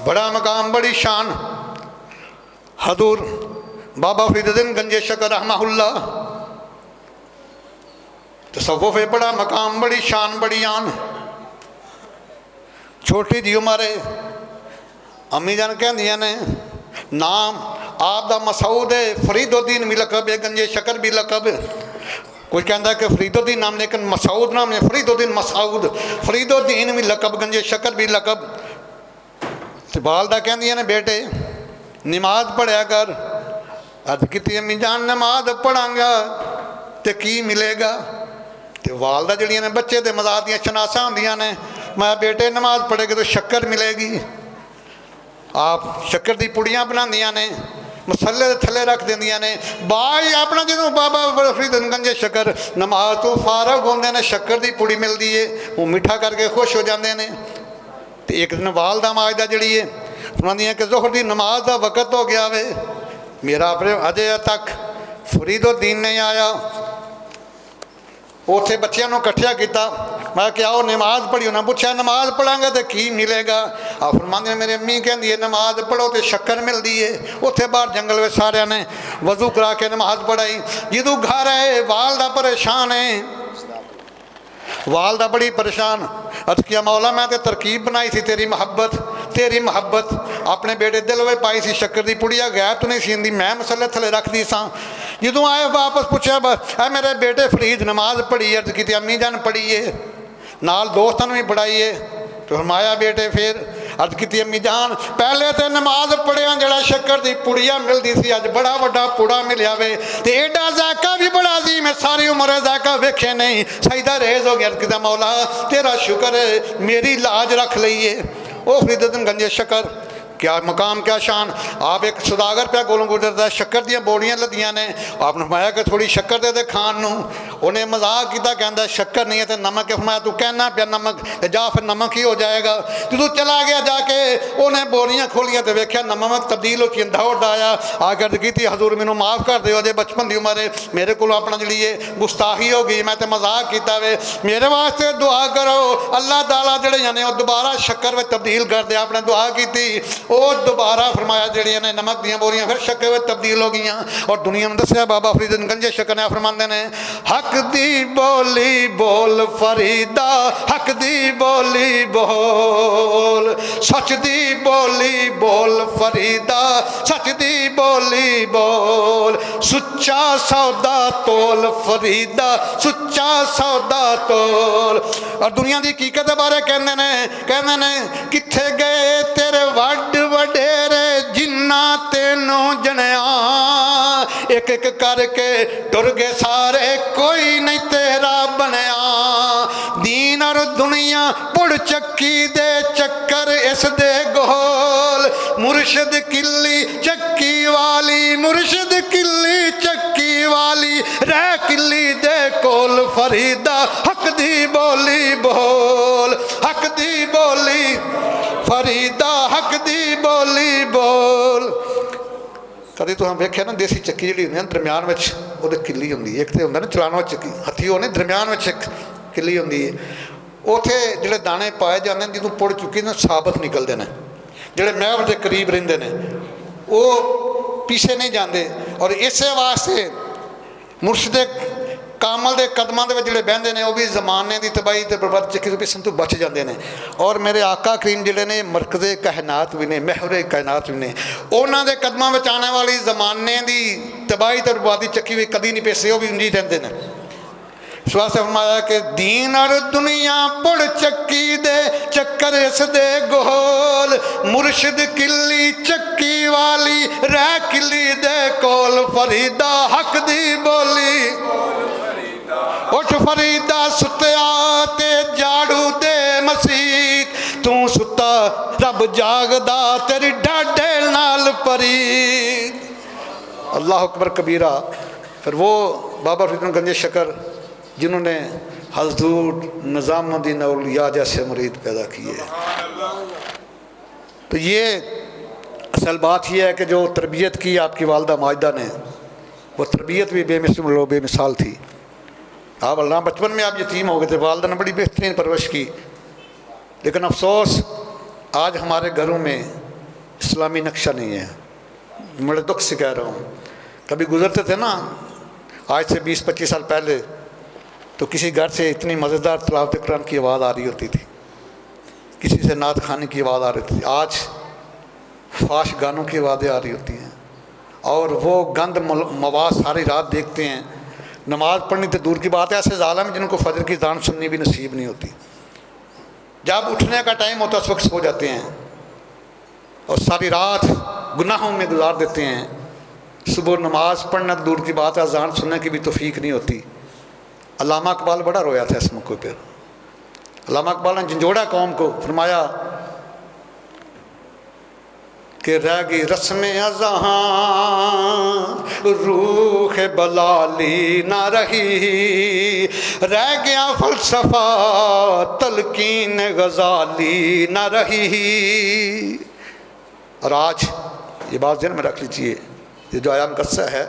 بڑا مقام بڑی شان حضور بابا فریدالدین گنج شکر رحمہ اللہ تصوف بڑا مقام بڑی شان بڑی آن چھوٹی جی عمر امی جان کہندیاں نے نام آپ دا مسعود ہے فرید الدین بھی لقب ہے گنج شکر بھی لقب ہے کوئی کہندا ہے کہ فرید الدین نام لیکن مسعود نام ہے فرید الدین مسعود فرید الدین بھی لقب گنج شکر بھی لقب والدہ کہندیاں نے بیٹے نماز پڑھیا کر عرض کیتی امی جان نماز پڑھاں گا تے کی ملے گا تے والدہ جڑیاں نے بچے دے مزاج دیاں شناساں ہوندیاں نے میں بیٹے نماز پڑھے گا تو شکر ملے گی آپ شکر دی پڑیاں بناندیاں نے مسلے تھلے رکھ دیندیاں نے بائی اپنا جدوں بابا فریدالدین گنج شکر نماز تو فارغ ہوندے نے شکر دی پڑی ملدی ہے وہ میٹھا کر کے خوش ہو جاندے نے تے ایک دن والدہ ماجدہ جڑی ہے فرماندیاں کہ ظہر دی نماز دا وقت ہو گیا وے میرا اپنے اجے تک فرید الدین نہیں آیا اوتھے بچیاں نوں کٹھیا کیتا میں کہ آؤ نماز پڑھی انہاں پوچھا نماز پڑھاں گا تے کی ملے گا آپ فرماندے میرے امی کہندی ہے نماز پڑھو تے شکر ملدی ہے اوتھے باہر جنگل وچ سارے نے وضو کرا کے نماز پڑھائی جدوں گھر آئے والدہ پریشان ہے والدہ بڑی پریشان عرض کیا مولا میں تے ترکیب بنائی تھی تیری محبت اپنے بیٹے دل میں پائی سی شکر دی پڑیا غیب تو نہیں سی اندی میں مسلے تھلے رکھ دی ساں جدوں آئے واپس پوچھا اے میرے بیٹے فرید نماز پڑھی عرض کی امی جان پڑھیے نال دوستان بھی پڑھائیے تو فرمایا بیٹے پھر عرض کی امی جان پہلے تے نماز پڑھیا جڑا شکر دی پڑیا ملدی سی اج بڑا وڈا پوڑا ملیا وے تے ایڈا ذائقہ بھی بڑا عظیم ہے ساری عمر ذائقہ ویکھے نہیں سجدہ ریز ہو گیا عرض کی مولا تیرا شکر ہے میری لاج رکھ لئیے او فرید الدین گنج شکر کیا مقام کیا شان آپ ایک سوداگر پہ گولوں گزرتا ہے شکر دیا بوڑیاں لدیاں نے آپ نے فرمایا کہ تھوڑی شکر دے کھان نوں انہیں مذاق کیتا کہندا شکر نہیں ہے تے نمک ہے فرمایا تو کہنا پیا نمک جا پھر نمک ہی ہو جائے گا تو چلا گیا جا کے انہیں بوریاں کھولیاں تے ویکھیا نمک تبدیل ہو کے دوڑ آیا آ کے عرض کیتی حضور مینوں معاف کر دیو جے بچپن دی عمر ہے میرے کولوں اپنا جڑی ہے گستاخی ہو گئی میں تے مذاق کیتا وے میرے واسطے دعا کرو اللہ تعالیٰ جڑے نے وہ دوبارہ شکر وچ تبدیل کر دے آپ نے دعا کیتی وہ دوبارہ فرمایا جڑیاں نے نمک دیاں بوریاں پھر شکر وچ تبدیل ہو گئیاں اور دنیا میں دسیا بابا فرید الدین گنج شکر نے فرماندے نے حق دی بولی بول فریدا حق دی بولی بول سچ دی بولی بول فریدا سچ دی بولی بول سچا سودا تول فریدا سچا سودا تول اور دنیا دی حقیقت بارے کہندے نے کتھے گئے تیرے وڈ وڈیرے جنہ تینوں جنیا ایک ایک کر کے ٹر گئے سارے کوئی نہیں تیرا بنیا دین اور دنیا پڑ چکی دے چکر اس دے گول مرشد کلی چکی والی مرشد کلی چکی والی رہ کلی دے کول فریدا حق دی بولی بول حق دی بولی فریدا حق دی بولی بول کدی تو ہم ویکھیا نا دیسی چکی جڑی ہوندی ہے درمیان وچ وہ کلی ہوندی ہے ایک تے ہوندا نا چلانا چکی ہتھی ہونے درمیان وچ ایک کلی ہوندی ہے اوتھے جڑے دانے پائے جاندے نے جدوں پڑ چکی نا ثابت نکلدے نے جڑے محو دے قریب رہندے نے وہ پیچھے نہیں جاندے اور اسے واسطے مرشد کامل دے قدماں دے وچ جڑے بہندے نے وہ بھی زمانے دی تباہی تے برباد چکی تو پسن تو بچ جاندے نے اور میرے آقا کریم جڑے نے مرکز کائنات بھی نے محور کائنات بھی نے انہاں دے قدماں وچ آنے والی زمانے دی تباہی تے بربادی چکی ہوئی کدی نہیں پیسے وہ بھی انجی رہندے نے اس واسطے فرمایا کہ دین اور دنیا پڑ چکی دے چکر اس دے گول مرشد کلی چکی والی رہ کلی دے کول فریدا حق دی بولی اٹھ فریدا ستیا تے جاڑو دے مسیت تو ستا رب جاگدا تیری ڈاڈے نال پرید اللہ اکبر کبیرہ پھر وہ بابا فرید الدین گنج شکر جنہوں نے حضور نظام الدین اولیاء جیسے مرید پیدا کیے تو یہ اصل بات یہ ہے کہ جو تربیت کی آپ کی والدہ ماجدہ نے وہ تربیت بھی بے مثال تھی آپ اللہ بچپن میں آپ یتیم ہو گئے تھے والدہ نے بڑی بہترین پرورش کی لیکن افسوس آج ہمارے گھروں میں اسلامی نقشہ نہیں ہے. بڑے دکھ سے کہہ رہا ہوں. کبھی گزرتے تھے نا آج سے 20-25 سال پہلے، تو کسی گھر سے اتنی مزیدار تلاوت قرآن کی آواز آ رہی ہوتی تھی، کسی سے نعت خانے کی آواز آ رہی تھی. آج فاش گانوں کی آوازیں آ رہی ہوتی ہیں، اور وہ گند مواد ساری رات دیکھتے ہیں. نماز پڑھنی تو دور کی بات ہے، ایسے ظالم جن کو فجر کی اذان سننی بھی نصیب نہیں ہوتی. جب اٹھنے کا ٹائم ہوتا ہے اس وقت سو جاتے ہیں اور ساری رات گناہوں میں گزار دیتے ہیں. صبح نماز پڑھنا دور کی بات ہے، اذان سننے کی بھی توفیق نہیں ہوتی. علامہ اقبال بڑا رویا تھا اس موقع پر. علامہ اقبال نے جھنجھوڑا قوم کو، فرمایا کہ رہ گئی رسم اذاں روح بلالی نہ رہی، رہ گیا فلسفہ تلقین غزالی نہ رہی. اور آج یہ بات ذہن میں رکھ لیجیے، یہ جو آیام قصہ ہے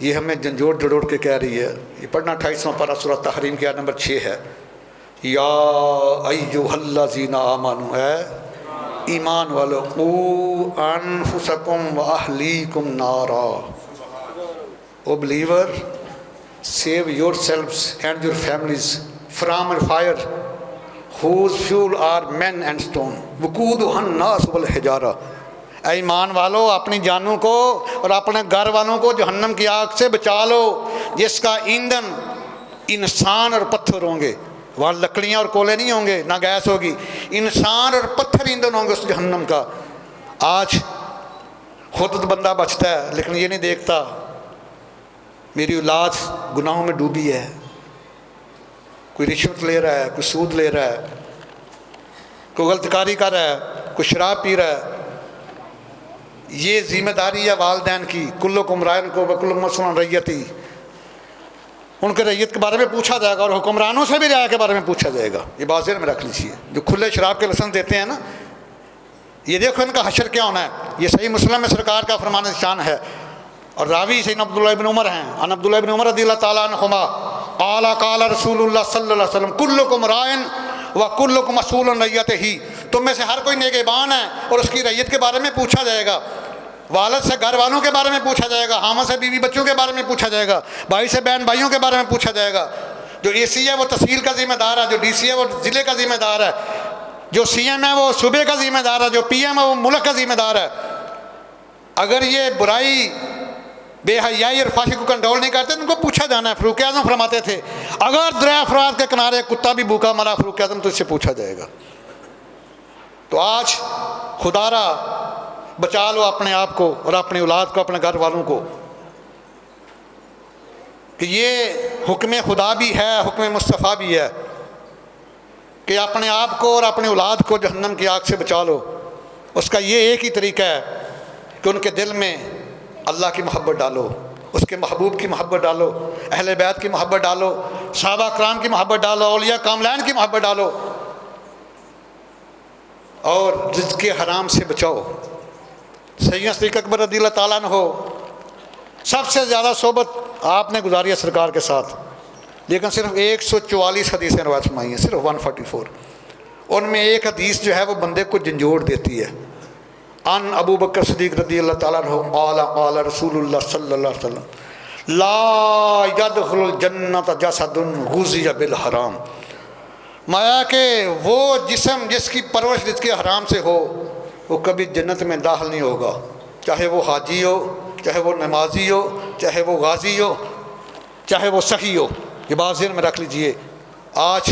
یہ ہمیں جھنجھوڑ جڑوڑ کے کہہ رہی ہے. یہ پڑھنا 28واں پارہ سورہ تحریم کی آیت نمبر 6 ہے. یا ایھا الذین آمنوا، اے ایمان والو، قوا انفسکم واہلیکم نارا. او believer, save yourselves and your families from a fire whose fuel are men and stone وقودها الناس والحجارہ. اے ایمان والو، اپنی جانوں کو اور اپنے گھر والوں کو جہنم کی آگ سے بچا لو جس کا ایندھن انسان اور پتھر ہوں گے. وہاں لکڑیاں اور کولے نہیں ہوں گے، نہ گیس ہوگی، انسان اور پتھر ایندھن ہوں گے اس جہنم کا. آج خود تو بندہ بچتا ہے لیکن یہ نہیں دیکھتا میری اولاد گناہوں میں ڈوبی ہے. کوئی رشوت لے رہا ہے، کوئی سود لے رہا ہے، کوئی غلط کاری کر رہا ہے، کوئی شراب پی رہا ہے. یہ ذمہ داری ہے والدین کی. کلکم راعٍ وکلکم مسئول عن رعیتہ. ان کے رعیت کے بارے میں پوچھا جائے گا اور حکمرانوں سے بھی رعایا کے بارے میں پوچھا جائے گا. یہ بات ذہن میں رکھ لیجیے. جو کھلے شراب کے لسن دیتے ہیں نا، یہ دیکھو ان کا حشر کیا ہونا ہے. یہ صحیح مسلم میں سرکار کا فرمان شان ہے، اور راوی سیدنا عبداللہ ابن عمر ہیں. عن عبداللہ ابن عمر رضی اللہ تعالیٰ عنہما قال قال رسول اللہ صلی اللہ علیہ وسلم کلکم راعٍ وکلکم مسئول عن رعیتہ. تم میں سے ہر کوئی نگہبان ہے اور اس کی رعیت کے بارے میں پوچھا جائے گا. والد سے گھر والوں کے بارے میں پوچھا جائے گا، ہاں سے بیوی بچوں کے بارے میں پوچھا جائے گا، بھائی سے بہن بھائیوں کے بارے میں پوچھا جائے گا. جو اے سی ہے وہ تحصیل کا ذمہ دار ہے، جو ڈی سی ہے وہ ضلع کا ذمہ دار ہے، جو سی ایم ہے وہ صوبے کا ذمہ دار ہے، جو پی ایم ہے وہ ملک کا ذمہ دار ہے. اگر یہ برائی بے حیائی اور فحاشی کو کنٹرول نہیں کرتے تو ان کو پوچھا جانا ہے. فاروق اعظم فرماتے تھے اگر دریا فرات کے کنارے کتا بھی بھوکا مرا فاروق اعظم تو اس سے پوچھا جائے گا. تو آج خدا را بچا لو اپنے آپ کو اور اپنی اولاد کو، اپنے گھر والوں کو، کہ یہ حکم خدا بھی ہے، حکم مصطفیٰ بھی ہے کہ اپنے آپ کو اور اپنی اولاد کو جہنم کی آگ سے بچا لو. اس کا یہ ایک ہی طریقہ ہے کہ ان کے دل میں اللہ کی محبت ڈالو، اس کے محبوب کی محبت ڈالو، اہل بیت کی محبت ڈالو، صحابہ کرام کی محبت ڈالو، اولیاء کاملین کی محبت ڈالو، اور رزق حرام سے بچاؤ. سیدنا صدیق اکبر رضی اللہ تعالیٰ عنہ سب سے زیادہ صحبت آپ نے گزاری ہے سرکار کے ساتھ، لیکن صرف 144 حدیثیں روایت فرمائی ہیں، صرف 144. ان میں ایک حدیث جو ہے وہ بندے کو جھنجھوڑ دیتی ہے. ان ابو بکر صدیق رضی اللہ تعالیٰ عنہ قال قال رسول اللہ صلی اللہ علیہ وسلم لا يدخل الجنت جسد غذی بالحرام. مایا کہ وہ جسم جس کی پرورش رزق حرام سے ہو وہ کبھی جنت میں داخل نہیں ہوگا، چاہے وہ حاجی ہو، چاہے وہ نمازی ہو، چاہے وہ غازی ہو، چاہے وہ سخی ہو. یہ بات ذہن میں رکھ لیجئے. آج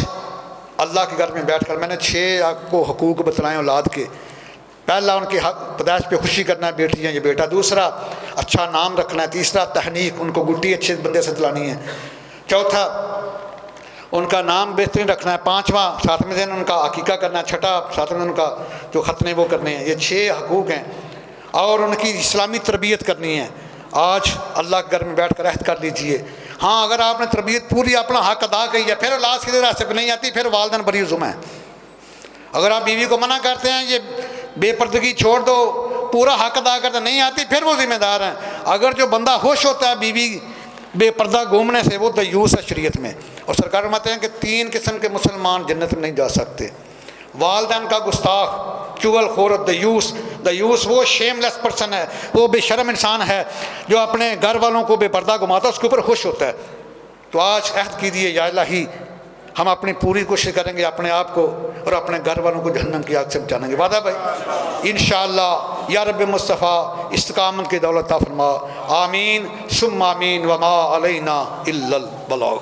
اللہ کے گھر میں بیٹھ کر میں نے 6 آپ کو حقوق بتلائے اولاد کے. پہلا ان کے پیدائش پہ خوشی کرنا ہے، بیٹی ہیں یہ بیٹا. دوسرا اچھا نام رکھنا ہے. تیسرا تحنیک، ان کو گٹی اچھے بندے سے دلانی ہے. چوتھا ان کا نام بہترین رکھنا ہے. پانچواں 7ویں دن ان کا عقیقہ کرنا ہے. چھٹا 7ویں دن ان کا جو ختنے وہ کرنے ہیں. یہ 6 حقوق ہیں اور ان کی اسلامی تربیت کرنی ہے. آج اللہ کے گھر میں بیٹھ کر عہد کر لیجئے. ہاں اگر آپ نے تربیت پوری اپنا حق ادا کی ہے، پھر اولاد کی راستے پہ نہیں آتی، پھر والدین بری ذمہ ہے. اگر آپ بیوی کو منع کرتے ہیں یہ بے پردگی چھوڑ دو، پورا حق ادا کرتے نہیں آتی، پھر وہ ذمہ دار ہیں. اگر جو بندہ خوش ہوتا ہے بیوی بے پردہ گھومنے سے وہ دیوس ہے شریعت میں. اور سرکار فرماتے ہیں کہ 3 قسم کے مسلمان جنت میں نہیں جا سکتے: والدین کا گستاخ، چغل خور، دیوس. دیوس وہ شیم لیس پرسن ہے، وہ بے شرم انسان ہے جو اپنے گھر والوں کو بے پردہ گھماتا ہے، اس کے اوپر خوش ہوتا ہے۔ تو آج عہد کیجیے یا الہی ہم اپنی پوری کوشش کریں گے اپنے آپ کو اور اپنے گھر والوں کو جہنم کی آگ سے بچانے گے، وعدہ بھائی؟ انشاءاللہ یا رب مصطفیٰ استقامت کی دولت عطا فرما، آمین ثم آمین، وما علینا الا البلاغ۔